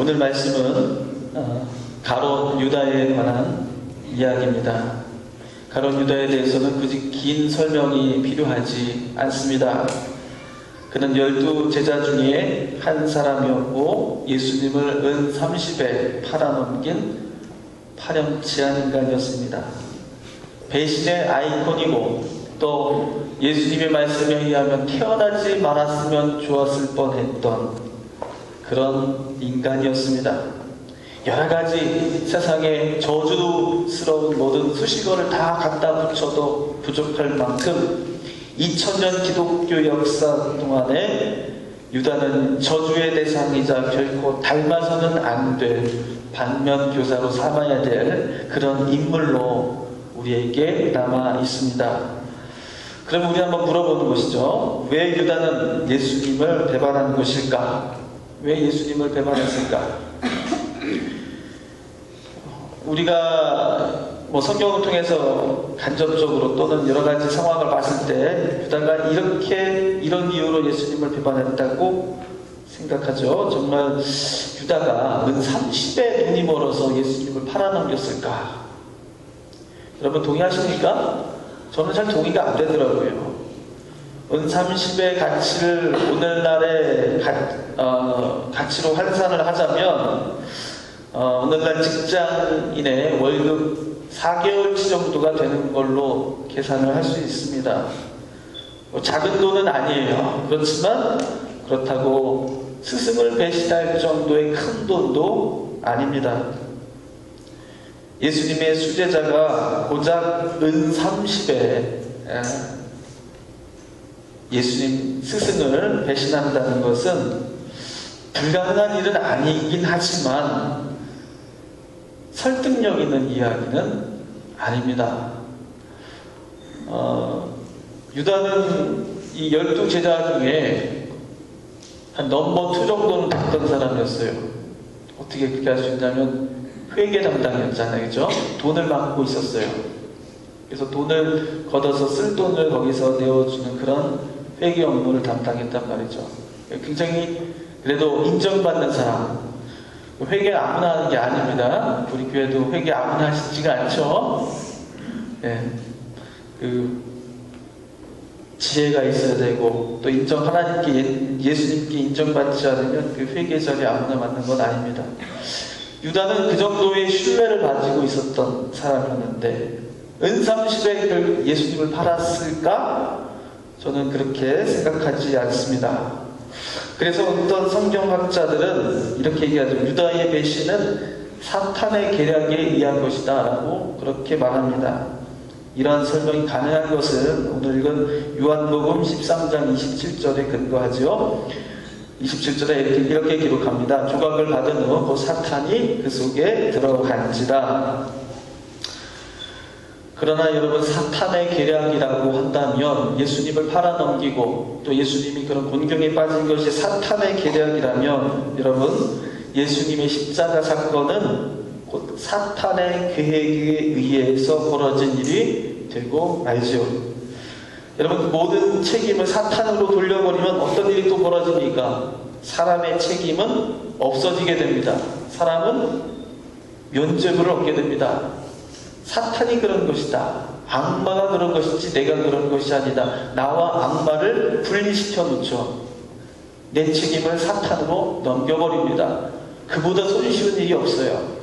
오늘 말씀은 가롯 유다에 관한 이야기입니다. 가롯 유다에 대해서는 굳이 긴 설명이 필요하지 않습니다. 그는 12제자 중에 한 사람이었고 예수님을 은 30에 팔아넘긴 파렴치한 인간이었습니다. 배신의 아이콘이고 또 예수님의 말씀에 의하면 태어나지 말았으면 좋았을 뻔했던 그런 인간이었습니다. 여러가지 세상에 저주스러운 모든 수식어를 다 갖다 붙여도 부족할 만큼 2000년 기독교 역사 동안에 유다는 저주의 대상이자 결코 닮아서는 안 될 반면교사로 삼아야 될 그런 인물로 우리에게 남아 있습니다. 그럼 우리 한번 물어보는 것이죠. 왜 유다는 예수님을 배반한 것일까? 왜 예수님을 배반했을까? 우리가 성경을 통해서 간접적으로 또는 여러 가지 상황을 봤을 때 유다가 이런 이유로 예수님을 배반했다고 생각하죠. 정말 유다가 은 30에 눈이 멀어서 예수님을 팔아넘겼을까? 여러분 동의하십니까? 저는 잘 동의가 안 되더라고요. 은 30의 가치를 오늘날의 가치로 환산을 하자면 오늘날 직장인의 월급 4개월치 정도가 되는 걸로 계산을 할 수 있습니다. 작은 돈은 아니에요. 그렇지만 그렇다고 스승을 배신할 정도의 큰 돈도 아닙니다. 예수님의 수제자가 고작 은 30에 예수님 스승을 배신한다는 것은 불가능한 일은 아니긴 하지만 설득력 있는 이야기는 아닙니다. 유다는 이 12제자 중에 한 넘버 2 정도는 됐던 사람이었어요. 어떻게 그렇게 할 수 있냐면 회계 담당이었잖아요. 그죠? 돈을 맡고 있었어요. 그래서 돈을 걷어서 쓸 돈을 거기서 내어주는 그런 회계 업무를 담당했단 말이죠. 굉장히 그래도 인정받는 사람. 회계 아무나 하는 게 아닙니다. 우리 교회도 회계 아무나 하시지가 않죠. 네. 지혜가 있어야 되고 또 하나님께 예수님께 인정받지 않으면 그 회계 자리에 아무나 맡는 건 아닙니다. 유다는 그 정도의 신뢰를 가지고 있었던 사람이었는데 은 30에 예수님을 팔았을까? 저는 그렇게 생각하지 않습니다. 그래서 어떤 성경학자들은 이렇게 얘기하죠. 유다의 배신은 사탄의 계략에 의한 것이다 라고 그렇게 말합니다. 이러한 설명이 가능한 것은 오늘 읽은 요한복음 13장 27절에 근거하죠. 27절에 이렇게 기록합니다. 조각을 받은 후 그 사탄이 그 속에 들어간지라. 그러나 여러분 사탄의 계략이라고 한다면 예수님을 팔아넘기고 또 예수님이 그런 곤경에 빠진 것이 사탄의 계략이라면 여러분 예수님의 십자가 사건은 곧 사탄의 계획에 의해서 벌어진 일이 되고 말죠. 여러분 모든 책임을 사탄으로 돌려버리면 어떤 일이 또 벌어집니까? 사람의 책임은 없어지게 됩니다. 사람은 면죄부를 얻게 됩니다. 사탄이 그런 것이다. 악마가 그런 것이지 내가 그런 것이 아니다. 나와 악마를 분리시켜 놓죠. 내 책임을 사탄으로 넘겨버립니다. 그보다 손쉬운 일이 없어요.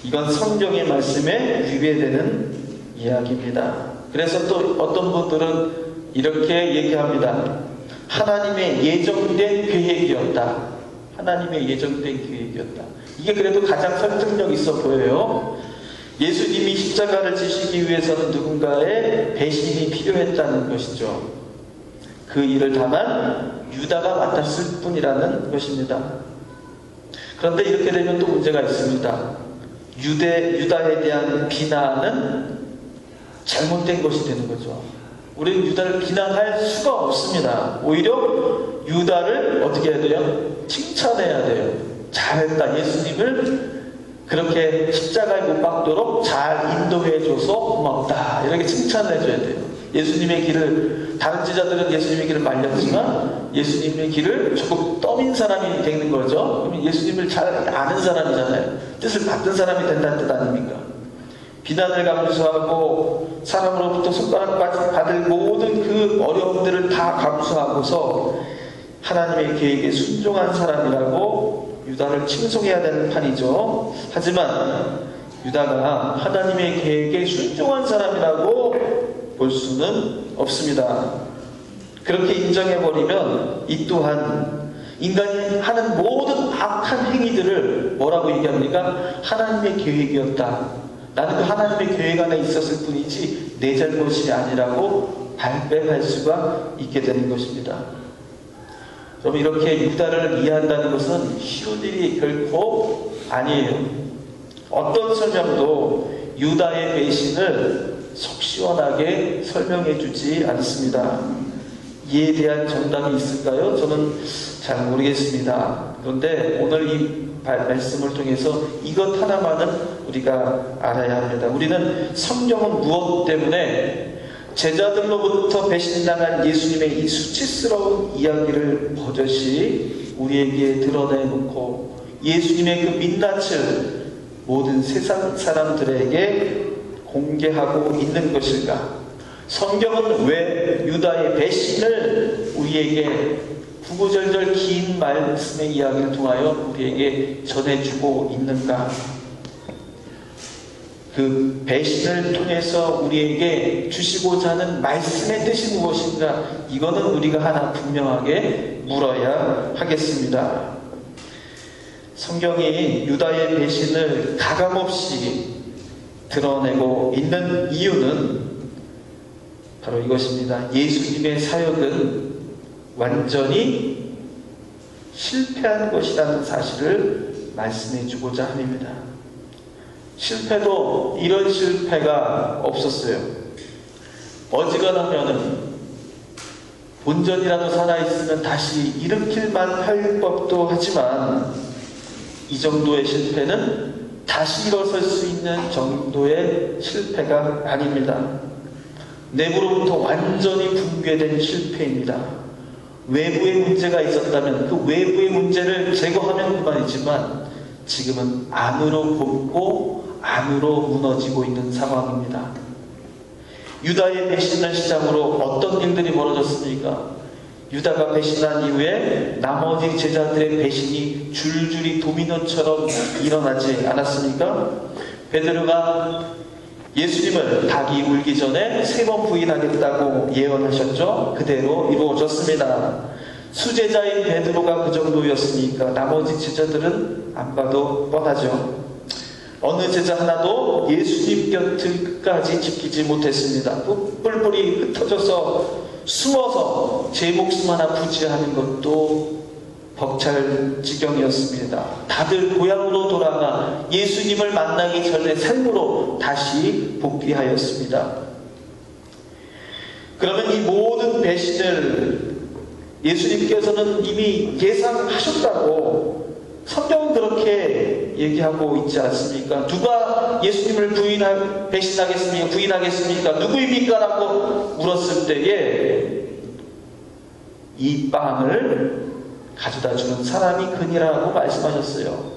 이건 성경의 말씀에 위배되는 이야기입니다. 그래서 또 어떤 분들은 이렇게 얘기합니다. 하나님의 예정된 계획이었다. 하나님의 예정된 계획이었다. 이게 그래도 가장 설득력 있어 보여요. 예수님이 십자가를 지시기 위해서는 누군가의 배신이 필요했다는 것이죠. 그 일을 다만 유다가 맡았을 뿐이라는 것입니다. 그런데 이렇게 되면 또 문제가 있습니다. 유다에 대한 비난은 잘못된 것이 되는 거죠. 우리는 유다를 비난할 수가 없습니다. 오히려 유다를 어떻게 해야 돼요? 칭찬해야 돼요. 잘했다. 예수님을 그렇게 십자가에 못 박도록 잘 인도해줘서 고맙다. 이렇게 칭찬해줘야 돼요. 예수님의 길을, 다른 제자들은 예수님의 길을 말렸지만 예수님의 길을 조금 떠민 사람이 되는 거죠. 그러면 예수님을 잘 아는 사람이잖아요. 뜻을 받는 사람이 된다는 뜻 아닙니까? 비난을 감수하고 사람으로부터 손가락 받을 모든 그 어려움들을 다 감수하고서 하나님의 계획에 순종한 사람이라고 유다를 칭송해야 되는 판이죠. 하지만 유다가 하나님의 계획에 순종한 사람이라고 볼 수는 없습니다. 그렇게 인정해버리면 이 또한 인간이 하는 모든 악한 행위들을 뭐라고 얘기합니까? 하나님의 계획이었다. 나는 그 하나님의 계획 안에 있었을 뿐이지 내 잘못이 아니라고 발뺌할 수가 있게 되는 것입니다. 여러분, 이렇게 유다를 이해한다는 것은 쉬운 일이 결코 아니에요. 어떤 설명도 유다의 배신을 속 시원하게 설명해 주지 않습니다. 이에 대한 정답이 있을까요? 저는 잘 모르겠습니다. 그런데 오늘 이 말씀을 통해서 이것 하나만은 우리가 알아야 합니다. 우리는 성경은 무엇 때문에 제자들로부터 배신당한 예수님의 이 수치스러운 이야기를 버젓이 우리에게 드러내놓고 예수님의 그 민낯을 모든 세상 사람들에게 공개하고 있는 것일까? 성경은 왜 유다의 배신을 우리에게 구구절절 긴 말씀의 이야기를 통하여 우리에게 전해주고 있는가? 그 배신을 통해서 우리에게 주시고자 하는 말씀의 뜻이 무엇인가? 이거는 우리가 하나 분명하게 물어야 하겠습니다. 성경이 유다의 배신을 가감없이 드러내고 있는 이유는 바로 이것입니다. 예수님의 사역은 완전히 실패한 것이라는 사실을 말씀해 주고자 합니다. 실패도 이런 실패가 없었어요. 어지간하면은 본전이라도 살아있으면 다시 일으킬만 할 법도 하지만 이 정도의 실패는 다시 일어설 수 있는 정도의 실패가 아닙니다. 내부로부터 완전히 붕괴된 실패입니다. 외부의 문제가 있었다면 그 외부의 문제를 제거하면 그만이지만 지금은 안으로 굽고 안으로 무너지고 있는 상황입니다. 유다의 배신을 시작으로 어떤 일들이 벌어졌습니까? 유다가 배신한 이후에 나머지 제자들의 배신이 줄줄이 도미노처럼 일어나지 않았습니까? 베드로가 예수님을 닭이 울기 전에 3번 부인하겠다고 예언하셨죠? 그대로 이루어졌습니다. 수제자인 베드로가 그 정도였으니까 나머지 제자들은 안 봐도 뻔하죠. 어느 제자 하나도 예수님 곁을 끝까지 지키지 못했습니다. 뿔뿔이 흩어져서 숨어서 제 목숨 하나 부지하는 것도 벅찰 지경이었습니다. 다들 고향으로 돌아가 예수님을 만나기 전에 삶으로 다시 복귀하였습니다. 그러면 이 모든 배신을 예수님께서는 이미 예상하셨다고 성경은 그렇게 얘기하고 있지 않습니까? 누가 예수님을 배신하겠습니까? 부인하겠습니까? 누구입니까? 라고 물었을 때에 이 빵을 가져다 주는 사람이 그니라고 말씀하셨어요.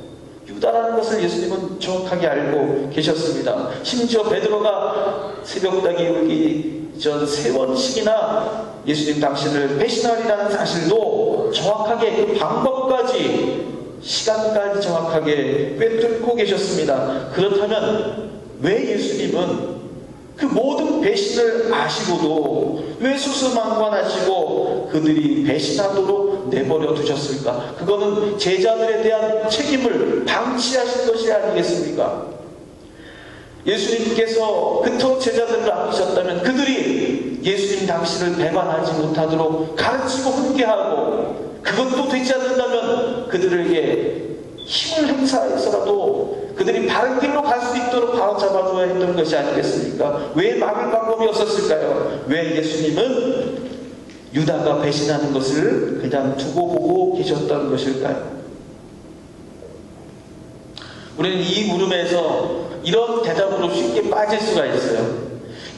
유다라는 것을 예수님은 정확하게 알고 계셨습니다. 심지어 베드로가 새벽닭이 울기 전 3번씩이나 예수님 당신을 배신하리라는 사실도 정확하게 그 방법까지 시간까지 정확하게 꿰뚫고 계셨습니다. 그렇다면 왜 예수님은 그 모든 배신을 아시고도 왜 수수망관하시고 그들이 배신하도록 내버려 두셨을까? 그거는 제자들에 대한 책임을 방치하신 것이 아니겠습니까? 예수님께서 그토록 제자들을 아끼셨다면 그들이 예수님 당신을 배반하지 못하도록 가르치고 훈계하고 그것도 되지 않는다면 그들에게 힘을 행사해서라도 그들이 바른 길로 갈 수 있도록 바로잡아줘야 했던 것이 아니겠습니까? 왜 막을 방법이 없었을까요? 왜 예수님은 유다가 배신하는 것을 그냥 두고 보고 계셨던 것일까요? 우리는 이 물음에서 이런 대답으로 쉽게 빠질 수가 있어요.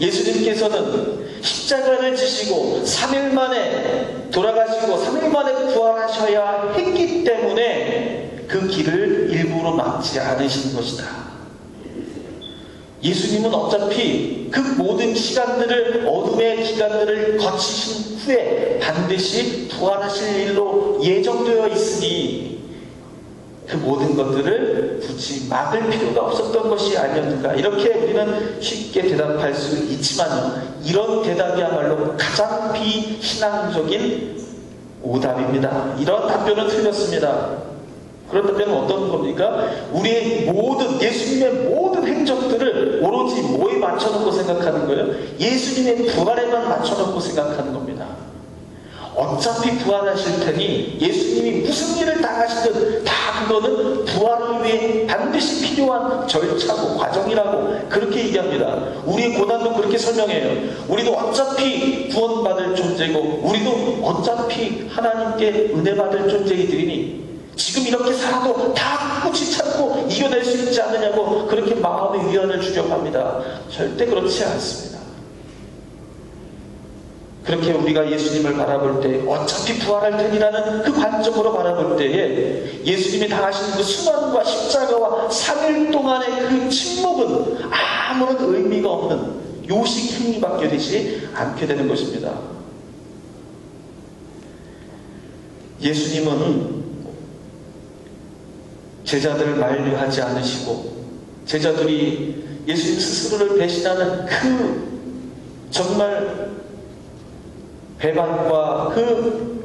예수님께서는 십자가를 지시고 3일 만에 돌아가시고 3일 만에 부활하셔야 했기 때문에 그 길을 일부러 막지 않으신 것이다. 예수님은 어차피 그 모든 시간들을, 어둠의 기간들을 거치신 후에 반드시 부활하실 일로 예정되어 있으니 그 모든 것들을 굳이 막을 필요가 없었던 것이 아니었는가. 이렇게 우리는 쉽게 대답할 수 있지만요, 이런 대답이야말로 가장 비신앙적인 오답입니다. 이런 답변은 틀렸습니다. 그런 답변은 어떤 겁니까? 우리의 모든, 예수님의 모든 행적들을 오로지 뭐에 맞춰놓고 생각하는 거예요? 예수님의 부활에만 맞춰놓고 생각하는 겁니다. 어차피 부활하실 테니 예수님이 무슨 일을 당하시든 다 그거는 부활을 위해 반드시 필요한 절차고 과정이라고 그렇게 얘기합니다. 우리의 고난도 그렇게 설명해요. 우리도 어차피 구원받을 존재고 우리도 어차피 하나님께 은혜받을 존재이들이니 지금 이렇게 살아도 다 꿋꿋이 참고 이겨낼 수 있지 않느냐고 그렇게 마음의 위안을 주려고 합니다. 절대 그렇지 않습니다. 그렇게 우리가 예수님을 바라볼 때 어차피 부활할 테니라는 그 관점으로 바라볼 때에 예수님이 당하신 그 수만과 십자가와 3일 동안의 그 침묵은 아무런 의미가 없는 요식 행위밖에 되지 않게 되는 것입니다. 예수님은 제자들을 만류하지 않으시고 제자들이 예수님 스스로를 배신하는 그 정말 배반과 그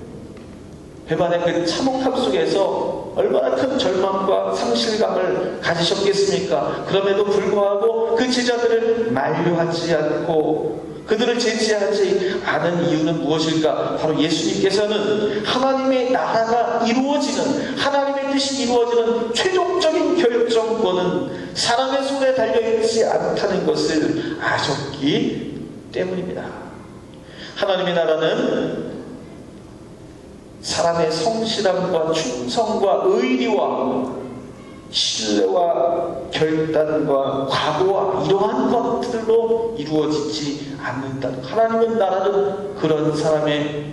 배반의 그 참혹함 속에서 얼마나 큰 절망과 상실감을 가지셨겠습니까? 그럼에도 불구하고 그 제자들을 만류하지 않고 그들을 제지하지 않은 이유는 무엇일까? 바로 예수님께서는 하나님의 나라가 이루어지는, 하나님의 뜻이 이루어지는 최종적인 결정권은 사람의 손에 달려있지 않다는 것을 아셨기 때문입니다. 하나님의 나라는 사람의 성실함과 충성과 의리와 신뢰와 결단과 각오와 이러한 것들로 이루어지지 않는다. 하나님의 나라는 그런 사람의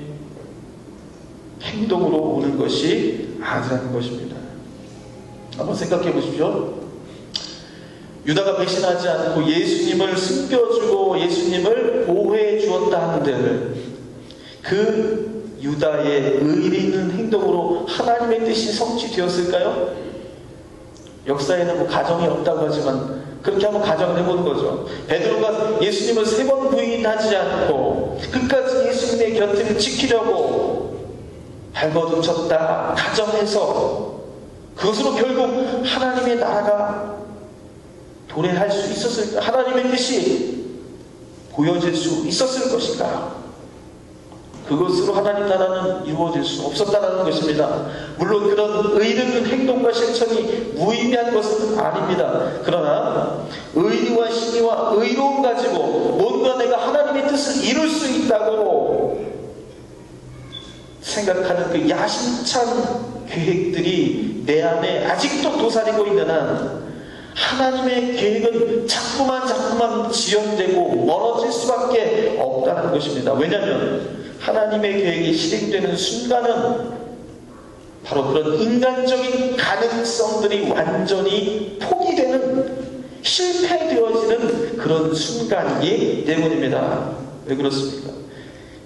행동으로 오는 것이 아니라는 것입니다. 한번 생각해 보십시오. 유다가 배신하지 않고 예수님을 숨겨주고 예수님을 보호해 주었다 하는데 그 유다의 의리 있는 행동으로 하나님의 뜻이 성취되었을까요? 역사에는 뭐 가정이 없다고 하지만 그렇게 한번 가정을 해보는 거죠. 베드로가 예수님을 3번 부인하지 않고 끝까지 예수님의 곁을 지키려고 발버둥쳤다 가정해서 그것으로 결국 하나님의 나라가 도래할 수 있었을까? 하나님의 뜻이 보여질 수 있었을 것인가? 그것으로 하나님 나라는 이루어질 수 없었다는 것입니다. 물론 그런 의리 있는 행동과 실천이 무의미한 것은 아닙니다. 그러나 의리와 신의와 의로움 가지고 뭔가 내가 하나님의 뜻을 이룰 수 있다고 생각하는 그 야심찬 계획들이 내 안에 아직도 도사리고 있는 한 하나님의 계획은 자꾸만 지연되고 멀어질 수밖에 없다는 것입니다. 왜냐하면 하나님의 계획이 실행되는 순간은 바로 그런 인간적인 가능성들이 완전히 포기되는, 실패되어지는 그런 순간이기 때문입니다. 왜 그렇습니까?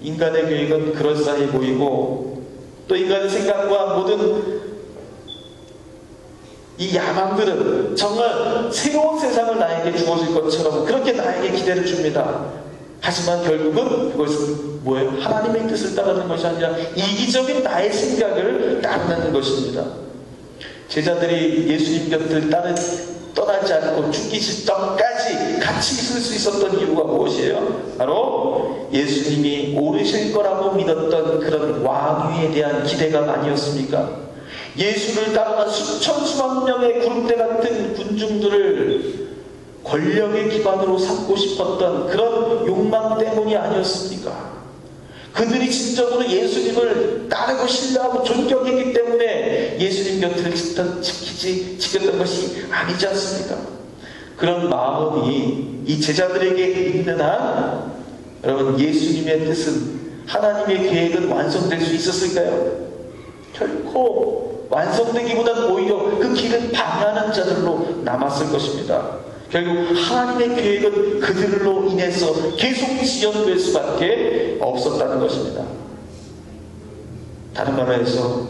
인간의 계획은 그럴싸해 보이고 또 인간의 생각과 모든 이 야망들은 정말 새로운 세상을 나에게 주어질 것처럼 그렇게 나에게 기대를 줍니다. 하지만 결국은 그것은 뭐예요? 하나님의 뜻을 따르는 것이 아니라 이기적인 나의 생각을 따르는 것입니다. 제자들이 예수님 곁을 떠나지 않고 죽기 직전까지 같이 있을 수 있었던 이유가 무엇이에요? 바로 예수님이 오르실 거라고 믿었던 그런 왕위에 대한 기대가 아니었습니까? 예수를 따르는 수천 수만 명의 구름대 같은 군중들을 권력의 기반으로 삼고 싶었던 그런 욕망 때문이 아니었습니까? 그들이 진정으로 예수님을 따르고 신뢰하고 존경했기 때문에 예수님 곁을 지켰던 것이 아니지 않습니까? 그런 마음이 이 제자들에게 있는 한 여러분 예수님의 뜻은 하나님의 계획은 완성될 수 있었을까요? 결코 완성되기보다는 오히려 그 길을 방해하는 자들로 남았을 것입니다. 결국 하나님의 계획은 그들로 인해서 계속 지연될 수밖에 없었다는 것입니다. 다른 말로 해서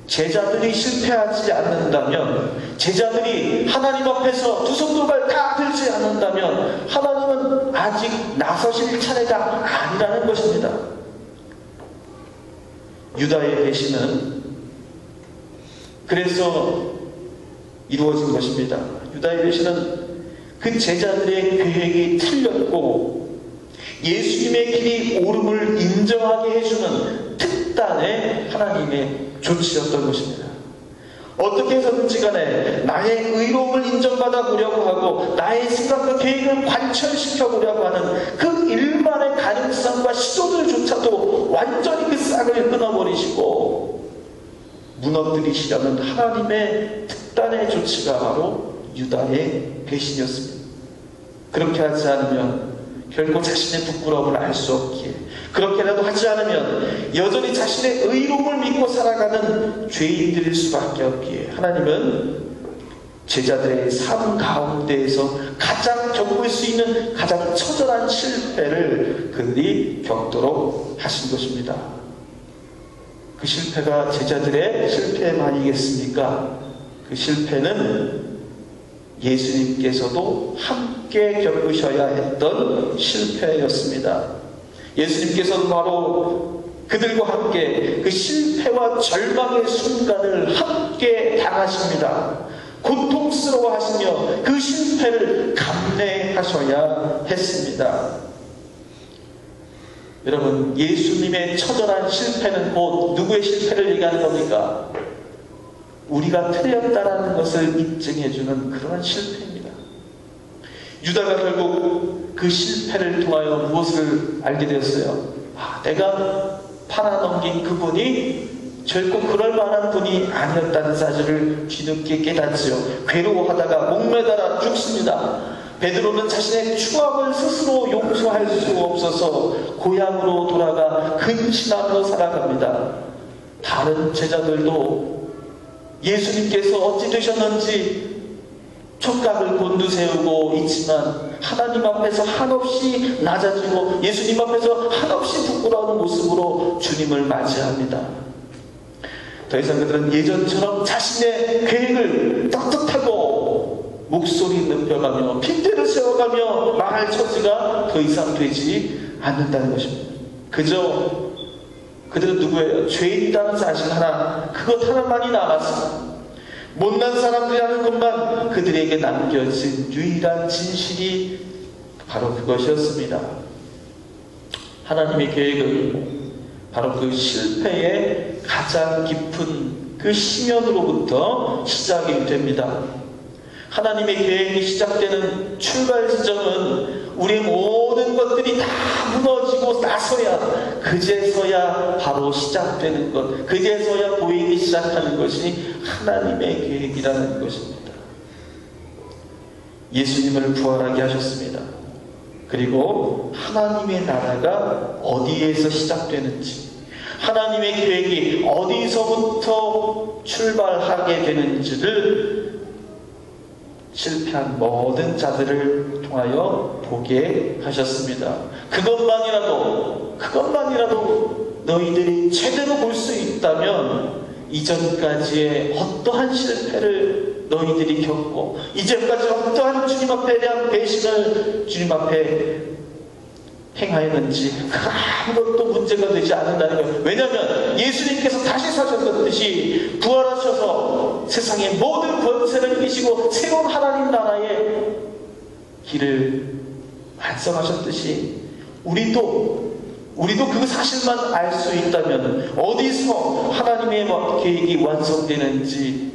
제자들이 실패하지 않는다면, 제자들이 하나님 앞에서 두 손 두 발 다 들지 않는다면 하나님은 아직 나서실 차례가 아니라는 것입니다. 유다의 배신은 그래서 이루어진 것입니다. 유다의 배신은 그 제자들의 계획이 틀렸고 예수님의 길이 옳음을 인정하게 해주는 특단의 하나님의 조치였던 것입니다. 어떻게 해서든지 간에 나의 의로움을 인정받아 보려고 하고 나의 생각과 계획을 관철시켜 보려고 하는 그 일만의 가능성과 시도들조차도 완전히 그 싹을 끊어버리시고 무너뜨리시려는 하나님의 특단의 조치가 바로 유다의 배신이었습니다. 그렇게 하지 않으면 결코 자신의 부끄러움을 알 수 없기에, 그렇게라도 하지 않으면 여전히 자신의 의로움을 믿고 살아가는 죄인들일 수밖에 없기에 하나님은 제자들의 삶 가운데에서 가장 겪을 수 있는 가장 처절한 실패를 그들이 겪도록 하신 것입니다. 그 실패가 제자들의 실패만이겠습니까? 그 실패는 예수님께서도 함께 겪으셔야 했던 실패였습니다. 예수님께서는 바로 그들과 함께 그 실패와 절망의 순간을 함께 당하십니다. 고통스러워하시며 그 실패를 감내하셔야 했습니다. 여러분, 예수님의 처절한 실패는 곧 누구의 실패를 얘기하는 겁니까? 우리가 틀렸다라는 것을 입증해주는 그러한 실패입니다. 유다가 결국 그 실패를 통하여 무엇을 알게 되었어요? 내가 팔아넘긴 그분이 결코 그럴 만한 분이 아니었다는 사실을 뒤늦게 깨닫지요. 괴로워하다가 목매달아 죽습니다. 베드로는 자신의 추악을 스스로 용서할 수 없어서 고향으로 돌아가 근신하며 살아갑니다. 다른 제자들도 예수님께서 어찌 되셨는지 촉각을 곤두세우고 있지만 하나님 앞에서 한없이 낮아지고 예수님 앞에서 한없이 부끄러운 모습으로 주님을 맞이합니다. 더 이상 그들은 예전처럼 자신의 계획을 떳떳하고 목소리 높여가며 핀대를 세워가며 말할 처지가 더 이상 되지 않는다는 것입니다. 그저 그들은 누구예요? 죄인이라는 사실 하나, 그것 하나만이 남았습니다. 못난 사람들이라는 것만 그들에게 남겨진 유일한 진실이 바로 그것이었습니다. 하나님의 계획은 바로 그 실패의 가장 깊은 그 심연으로부터 시작이 됩니다. 하나님의 계획이 시작되는 출발 지점은 우리의 모든 것들이 다 무너지고 나서야, 그제서야 바로 시작되는 것, 그제서야 보이기 시작하는 것이 하나님의 계획이라는 것입니다. 예수님을 부활하게 하셨습니다. 그리고 하나님의 나라가 어디에서 시작되는지, 하나님의 계획이 어디서부터 출발하게 되는지를 실패한 모든 자들을 통하여 보게 하셨습니다. 그것만이라도 너희들이 제대로 볼 수 있다면 이전까지의 어떠한 실패를 너희들이 겪고 이제까지 어떠한 주님 앞에 대한 배신을 주님 앞에 행하였는지 아무것도 문제가 되지 않는다는 거예요. 왜냐하면 예수님께서 다시 사셨듯이 부활하셔서 세상의 모든 권세를 이기시고 새로운 하나님 나라의 길을 완성하셨듯이 우리도 그 사실만 알 수 있다면, 어디서 하나님의 계획이 완성되는지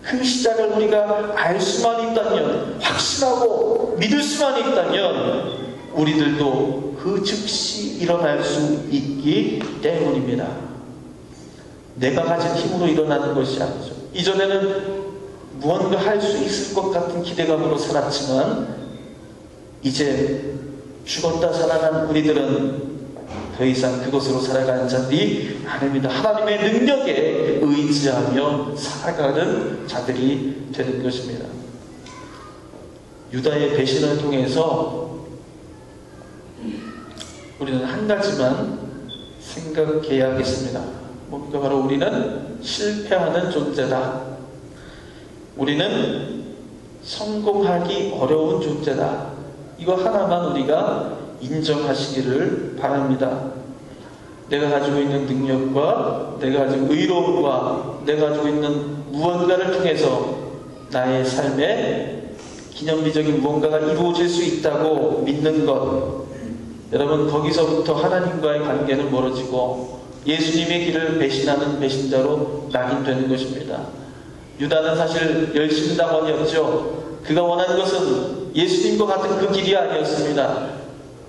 그 시작을 우리가 알 수만 있다면, 확신하고 믿을 수만 있다면 우리들도 그 즉시 일어날 수 있기 때문입니다. 내가 가진 힘으로 일어나는 것이 아니죠. 이전에는 무언가 할 수 있을 것 같은 기대감으로 살았지만 이제 죽었다 살아난 우리들은 더 이상 그것으로 살아가는 자들이 아닙니다. 하나님의 능력에 의지하며 살아가는 자들이 되는 것입니다. 유다의 배신을 통해서 우리는 한 가지만 생각해야 하겠습니다. 뭡니까? 바로 우리는 실패하는 존재다. 우리는 성공하기 어려운 존재다. 이거 하나만 우리가 인정하시기를 바랍니다. 내가 가지고 있는 능력과 내가 가지고 의로움과 내가 가지고 있는 무언가를 통해서 나의 삶에 기념비적인 무언가가 이루어질 수 있다고 믿는 것, 여러분 거기서부터 하나님과의 관계는 멀어지고 예수님의 길을 배신하는 배신자로 낙인되는 것입니다. 유다는 사실 열심당원이었죠. 그가 원하는 것은 예수님과 같은 그 길이 아니었습니다.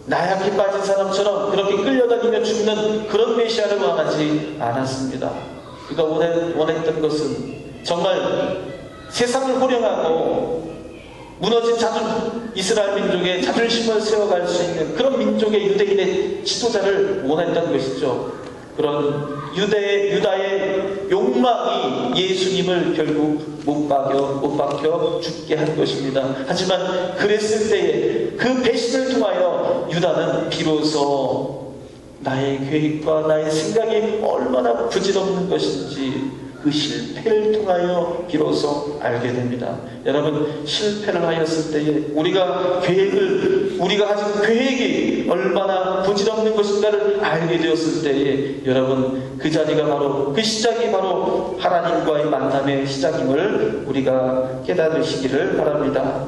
나약해 빠진 사람처럼 그렇게 끌려다니며 죽는 그런 메시아를 원하지 않았습니다. 그가 원했던 것은 정말 세상을 호령하고 무너진 이스라엘 민족의 자존심을 세워갈 수 있는 그런 민족의 유대인의 지도자를 원했던 것이죠. 그런 유다의 욕망이 예수님을 결국 못 박혀 죽게 한 것입니다. 하지만 그랬을 때에 그 배신을 통하여 유다는 비로소 나의 계획과 나의 생각이 얼마나 부질없는 것인지 그 실패를 통하여 비로소 알게 됩니다. 여러분, 실패를 하였을 때에 우리가 가진 계획이 얼마나 부질없는 것인가를 알게 되었을 때에 여러분, 그 자리가 바로 그 시작이 바로 하나님과의 만남의 시작임을 우리가 깨달으시기를 바랍니다.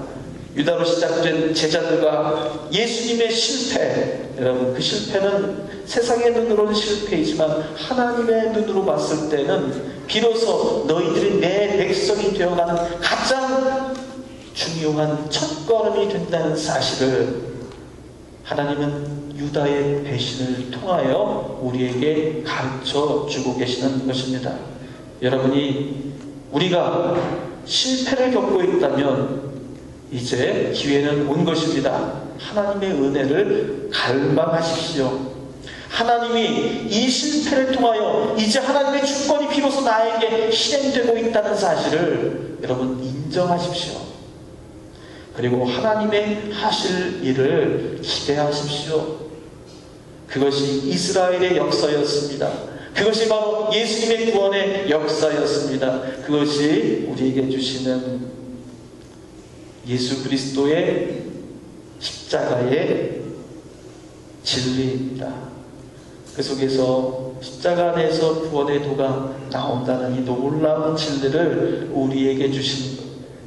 유다로 시작된 제자들과 예수님의 실패, 여러분 그 실패는 세상의 눈으로는 실패이지만 하나님의 눈으로 봤을 때는 비로소 너희들이 내 백성이 되어가는 가장 중요한 첫걸음이 된다는 사실을 하나님은 유다의 배신을 통하여 우리에게 가르쳐 주고 계시는 것입니다. 여러분이 우리가 실패를 겪고 있다면 이제 기회는 온 것입니다. 하나님의 은혜를 갈망하십시오. 하나님이 이 실패를 통하여 이제 하나님의 주권이 비로소 나에게 실행되고 있다는 사실을 여러분 인정하십시오. 그리고 하나님의 하실 일을 기대하십시오. 그것이 이스라엘의 역사였습니다. 그것이 바로 예수님의 구원의 역사였습니다. 그것이 우리에게 주시는 예수 그리스도의 십자가의 진리입니다. 그 속에서 십자가 안에서 구원의 도가 나온다는 이 놀라운 진리를 우리에게 주신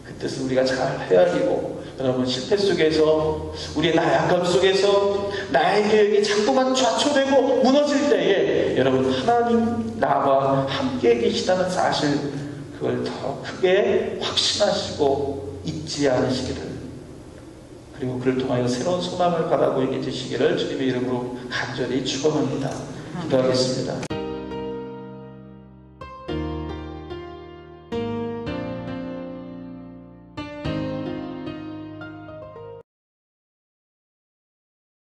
그 뜻을 우리가 잘 헤아리고, 여러분 실패 속에서 우리의 나약함 속에서 나의 계획이 자꾸만 좌초되고 무너질 때에 여러분 하나님 나와 함께 계시다는 사실, 그걸 더 크게 확신하시고 잊지 않으시기를, 그리고 그를 통하여 새로운 소망을 바라고 있게 되시기를 주님의 이름으로 간절히 축원합니다. 기도하겠습니다.